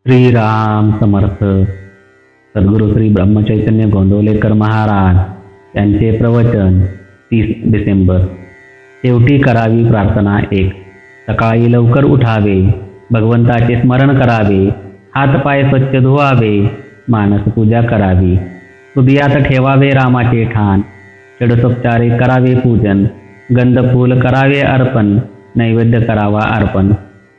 श्रीराम समर्थ. सद्गुरू श्री ब्रह्मचैतन्य गोंदवलेकर महाराज यांचे प्रवचन 30 डिसेंबर. शेवटी करावी प्रार्थना 1. सकाळी लवकर उठावे, भगवंताचे स्मरण करावे, हातपाय स्वच्छ धुवावे, मानस पूजा करावी, हृदयात ठेवावे रामाचे ठाण, षडसोपचारे करावे पूजन, गंधफूल करावे अर्पण, नैवेद्य करावा अर्पण,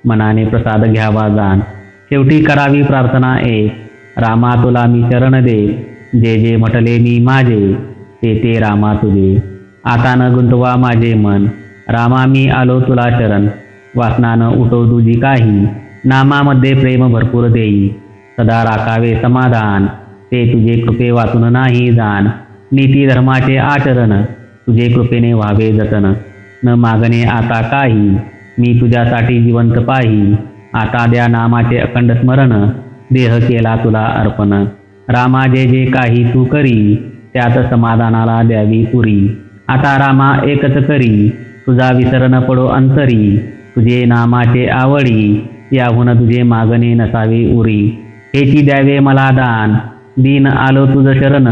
मनाने प्रसाद घ्यावा दान. शेवटी करावी प्रार्थना 1. रामा तुला मी शरण दे, जे जे म्हटले मी माझे, ते ते रामा तुझे. आता न गुंतवा माझे मन, रामा मी आलो तुला शरण. वासना न उठो तुझी काही, नामामध्ये प्रेम भरपूर देई. सदा राखावे समाधान, ते तुझे कृपे वाचून नाही जाण. नीती धर्माचे आचरण, तुझे कृपेने व्हावे जतन. न मागणे आता काही, मी तुझ्यासाठी जिवंत पाही. आता द्या नामाचे अखंड स्मरण, देह केला तुला अर्पण. रामा जे जे काही तू करी, त्यात समाधानाला द्यावी पुरी. आता रामा एकच करी, तुझा विसर न पडो अंतरी. तुझे नामाचे आवडी, याहून तुझे मागणे नसावे उरी. हेची द्यावे मला दान, दीन आलो तुझ शरण.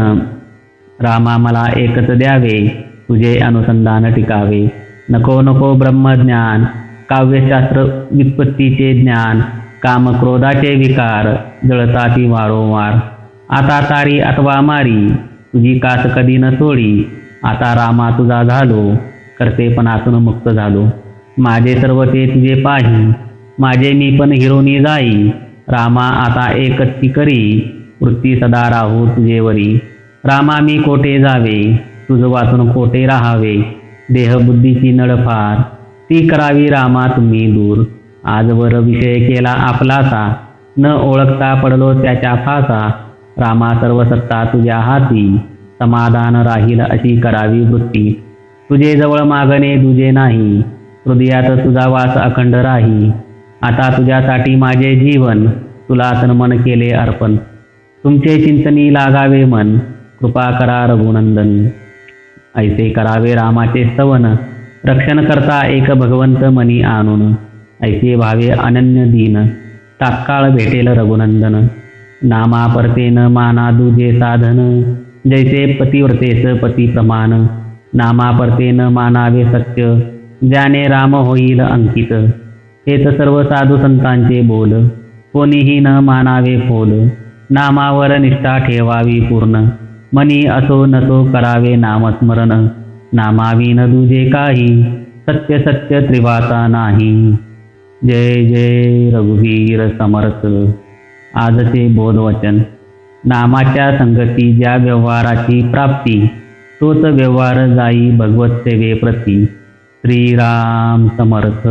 रामा मला एकच द्यावे, तुझे अनुसंधान टिकावे. नको नको ब्रह्मज्ञान, काव्यशास्त्र व्युत्पत्तीचे ज्ञान. काम क्रोधाचे विकार, जळताती वारंवार. आता तारी अथवा मारी, तुझी कास कधी न सोडी. आता रामा तुझा झालो, कर्तेपणातून मुक्त झालो. माझे सर्व ते तुझे पाही, माझे मी पण हिरोनी जाई. रामा आता एकच ती करी, वृत्ती सदा राहू तुझेवरी. रामा मी कोठे जावे, तुझ वाचून कोठे राहावे. देहबुद्धीची नळफार, ती करावी रामा तुम्ही दूर. आजवर विषय केला आपलासा, न ओळखता पडलो त्याच्या फासा. रामा सर्व सत्ता तुझ्या हाती, समाधान राहील अशी करावी वृत्ती. तुझे जवळ मागणे तुझे नाही, हृदयात तुझा वास अखंड राही. आता तुझ्यासाठी माझे जीवन, तुला तनमन केले अर्पण. तुमचे चिंतनी लागावे मन, कृपा करा रघुनंदन. ऐसे करावे रामाचे स्तवन, रक्षण करता एक भगवंत मनी आणून. ऐसे भावे अनन्य दीन, तात्काळ भेटेल रघुनंदन. नामा परते न माना दुजे साधन, जैसे पतिव्रतेस पती प्रमाण. नामा परते न मानावे सत्य, ज्याने राम होईल अंकित. हेच सर्व साधू संतांचे बोल, कोणीही न मानावे फोल. नामावर निष्ठा ठेवावी पूर्ण, मनी असो नसो करावे नामस्मरण. नामाविन दुजे काही, सत्य सत्य त्रिवाचा नाही. जय जय रघुवीर समर्थ. आजचे बोधवचन. नामाच्या संगती ज्या व्यवहाराची प्राप्ती, तोच व्यवहार जाई भगवत सेवे प्रती. श्रीराम समर्थ.